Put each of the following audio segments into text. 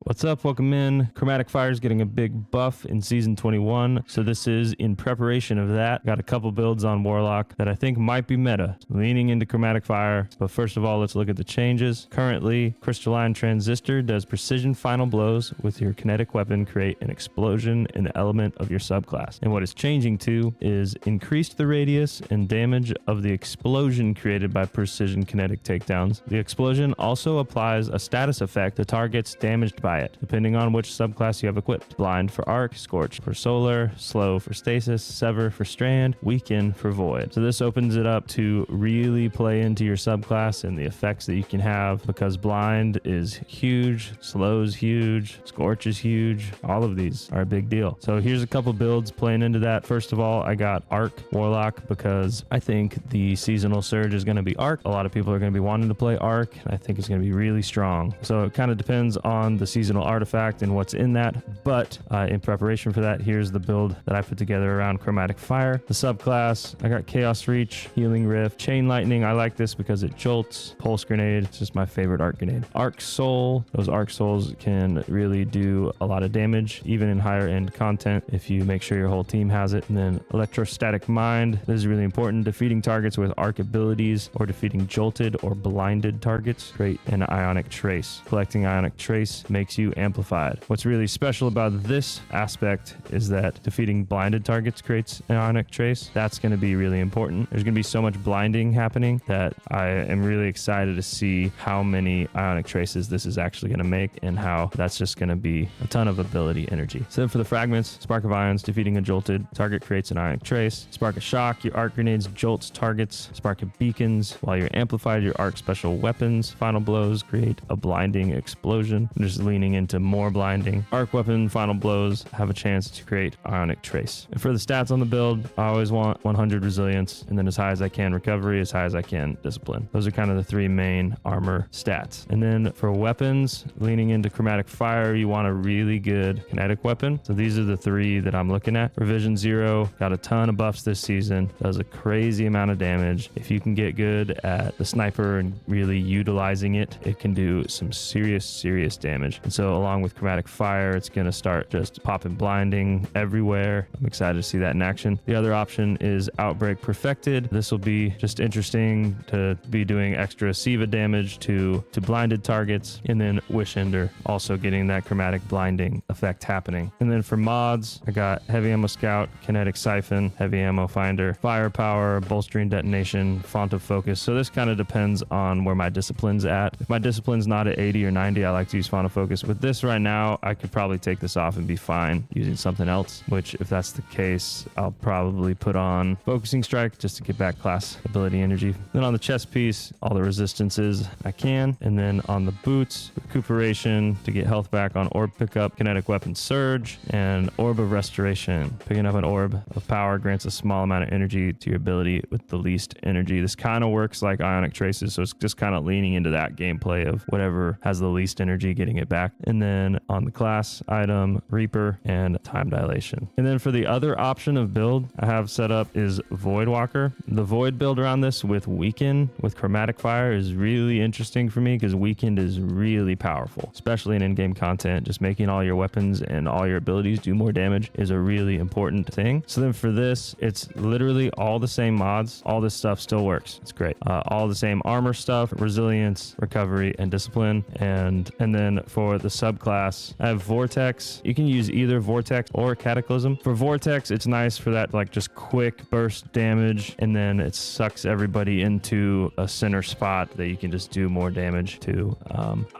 What's up? Welcome in. Chromatic Fire is getting a big buff in Season 21, so this is in preparation of that. Got a couple builds on Warlock that I think might be meta, leaning into Chromatic Fire. But first of all, let's look at the changes. Currently, Crystalline Transistor does precision final blows with your kinetic weapon, create an explosion in the element of your subclass. And what it's changing to is increase the radius and damage of the explosion created by precision kinetic takedowns. The explosion also applies a status effect to targets damaged by it, depending on which subclass you have equipped. Blind for Arc, Scorch for Solar, Slow for Stasis, Sever for Strand, Weaken for Void. So this opens it up to really play into your subclass and the effects that you can have, because Blind is huge, Slow is huge, Scorch is huge. All of these are a big deal. So here's a couple builds playing into that. First of all, I got Arc Warlock because I think the seasonal surge is going to be Arc. A lot of people are going to be wanting to play Arc. I think it's going to be really strong. So it kind of depends on the seasonal artifact and what's in that. But in preparation for that, here's the build that I put together around Chromatic Fire. The subclass, I got Chaos Reach, Healing Rift, Chain Lightning. I like this because it jolts. Pulse Grenade, it's just my favorite Arc Grenade. Arc Soul, those Arc Souls can really do a lot of damage, even in higher end content, if you make sure your whole team has it. And then Electrostatic Mind, this is really important. Defeating targets with Arc abilities or defeating jolted or blinded targets, create an Ionic Trace. Collecting Ionic Trace makes you amplified. What's really special about this aspect is that defeating blinded targets creates an Ionic Trace. That's going to be really important. There's going to be so much blinding happening that I am really excited to see how many Ionic Traces this is actually going to make and how that's just going to be a ton of ability energy. So for the fragments, Spark of Ions, defeating a jolted target creates an Ionic Trace. Spark of Shock, your Arc Grenades jolts targets. Spark of Beacons, while you're amplified, your Arc Special Weapons final blows create a blinding explosion. I'm just leaning into more blinding. Arc Weapon final blows have a chance to create Ionic Trace. And for the stats on the build, I always want 100 resilience, and then as high as I can recovery, as high as I can discipline. Those are kind of the three main armor stats. And then for weapons, leaning into Chromatic Fire, you want a really good kinetic weapon. So these are the three that I'm looking at. Revision 0 got a ton of buffs this season, does a crazy amount of damage. If you can get good at the sniper and really utilizing it, it can do some serious damage. And so along with Chromatic Fire, it's going to start just popping blinding everywhere. I'm excited to see that in action. The other option is Outbreak Perfected. This will be just interesting to be doing extra Siva damage to blinded targets, and then Wish Ender also getting that chromatic blinding effect happening. And then for mods, I got Heavy Ammo Scout, Kinetic Siphon, Heavy Ammo Finder, Firepower, Bolstering Detonation, Font of Focus. So this kind of depends on where my discipline's at. If my discipline's not at 80 or 90, I like to use Font of Focus. With this right now, I could probably take this off and be fine using something else, which if that's the case, I'll probably put on Focusing Strike just to get back class ability energy. Then on the chest piece, all the resistances I can. And then on the boots, Recuperation to get health back on Orb Pickup, Kinetic Weapon Surge, and Orb of Restoration. Picking up an Orb of Power grants a small amount of energy to your ability with the least energy. This kind of works like Ionic Traces, so it's just kind of leaning into that gameplay of whatever has the least energy, getting it back. And then on the class item, Reaper and Time Dilation. And then for the other option of build I have set up is Voidwalker. The Void build around this with Weaken with Chromatic Fire is really interesting for me because Weakened is really powerful, especially in in-game content. Just making all your weapons and all your abilities do more damage is a really important thing. So then for this, it's literally all the same mods. All this stuff still works. It's great. All the same armor stuff, resilience, recovery, and discipline. And then for the subclass, I have Vortex. You can use either Vortex or Cataclysm. For Vortex, it's nice for that like just quick burst damage, and then it sucks everybody into a center spot that you can just do more damage to.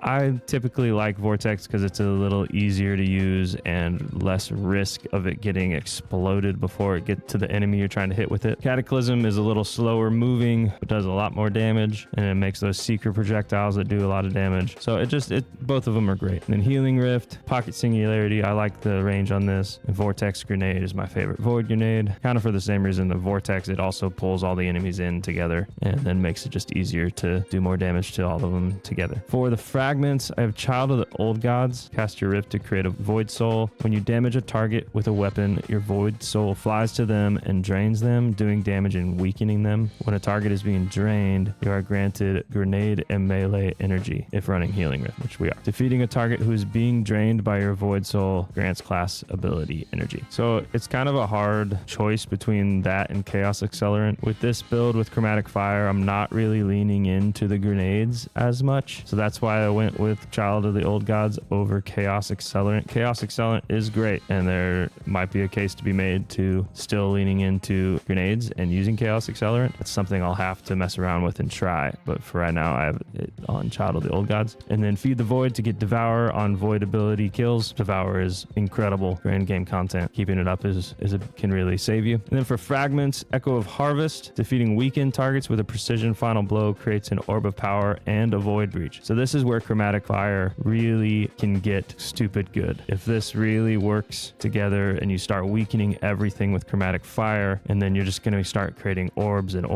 I typically like Vortex because it's a little easier to use and less risk of it getting exploded before it gets to the enemy you're trying to hit with it. Cataclysm is a little slower moving, but does a lot more damage, and it makes those secret projectiles that do a lot of damage. So both of them are great. And then Healing Rift, Pocket Singularity, I like the range on this. And Vortex Grenade is my favorite. Void Grenade, kind of for the same reason the Vortex, it also pulls all the enemies in together and then makes it just easier to do more damage to all of them together. For the fragments, I have Child of the Old Gods. Cast your Rift to create a Void Soul. When you damage a target with a weapon, your Void Soul flies to them and drains them, doing damage and weakening them. When a target is being drained, you are granted grenade and melee energy if running Healing Rift, which we are. Defeating a target target who is being drained by your Void Soul grants class ability energy. So it's kind of a hard choice between that and Chaos Accelerant. With this build with Chromatic Fire, I'm not really leaning into the grenades as much. So that's why I went with Child of the Old Gods over Chaos Accelerant. Chaos Accelerant is great, and there might be a case to be made to still leaning into grenades and using Chaos Accelerant. That's something I'll have to mess around with and try, but for right now I have it on Child of the Old Gods. And then Feed the Void to get Devour on Void ability kills. Devour is incredible for in-game content. Keeping it up can really save you. And then for fragments, Echo of Harvest, defeating weakened targets with a precision final blow creates an orb of power and a void breach. So this is where Chromatic Fire really can get stupid good. If this really works together and you start weakening everything with Chromatic Fire, and then you're just going to start creating orbs and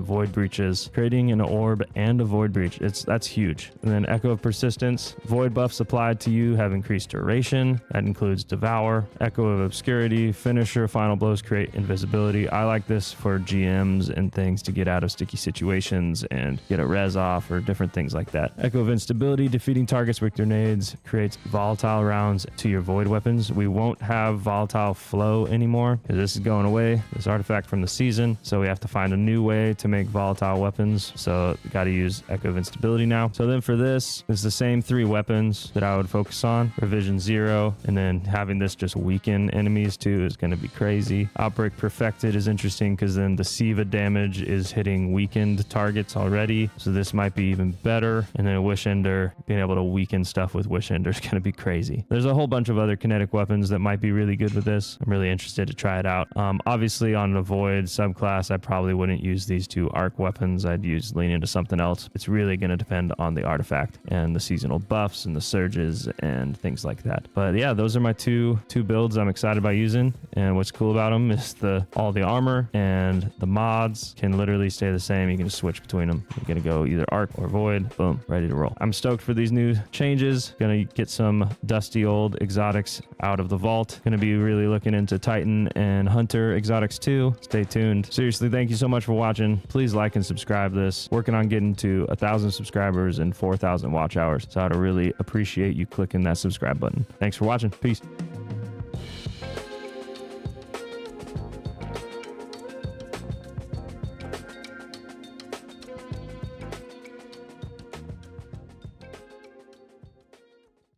void breaches. Creating an orb and a void breach, that's huge. And then Echo of Persistence, void buffs applied to you have increased duration. That includes Devour. Echo of Obscurity, finisher, final blows create invisibility. I like this for GMs and things to get out of sticky situations and get a res off or different things like that. Echo of Instability, defeating targets with grenades creates volatile rounds to your void weapons. We won't have volatile flow anymore because this is going away, this artifact from the season. So we have to find a new way to make volatile weapons. So got to use Echo of Instability now. So then for this, it's the same 3 weapons that I would focus on. Revision 0, and then having this just weaken enemies too is going to be crazy. Outbreak Perfected is interesting because then the Siva damage is hitting weakened targets already. So this might be even better. And then Wish Ender, being able to weaken stuff with Wish Ender is going to be crazy. There's a whole bunch of other kinetic weapons that might be really good with this. I'm really interested to try it out. Obviously on the Void subclass, I probably wouldn't use these 2 arc weapons. I'd lean into something else. It's really going to depend on the artifact and the seasonal buffs and the surges and things like that. But yeah, those are my two builds I'm excited about using. And what's cool about them is all the armor and the mods can literally stay the same. You can just switch between them. You're going to go either arc or void. Boom, ready to roll. I'm stoked for these new changes. Going to get some dusty old exotics out of the vault. Going to be really looking into Titan and Hunter exotics too. Stay tuned. Seriously, thank you so much for watching. Please like and subscribe this. Working on getting to 1,000 subscribers and 4,000 watch hours. So I'd really appreciate you clicking that subscribe button. Thanks for watching. Peace.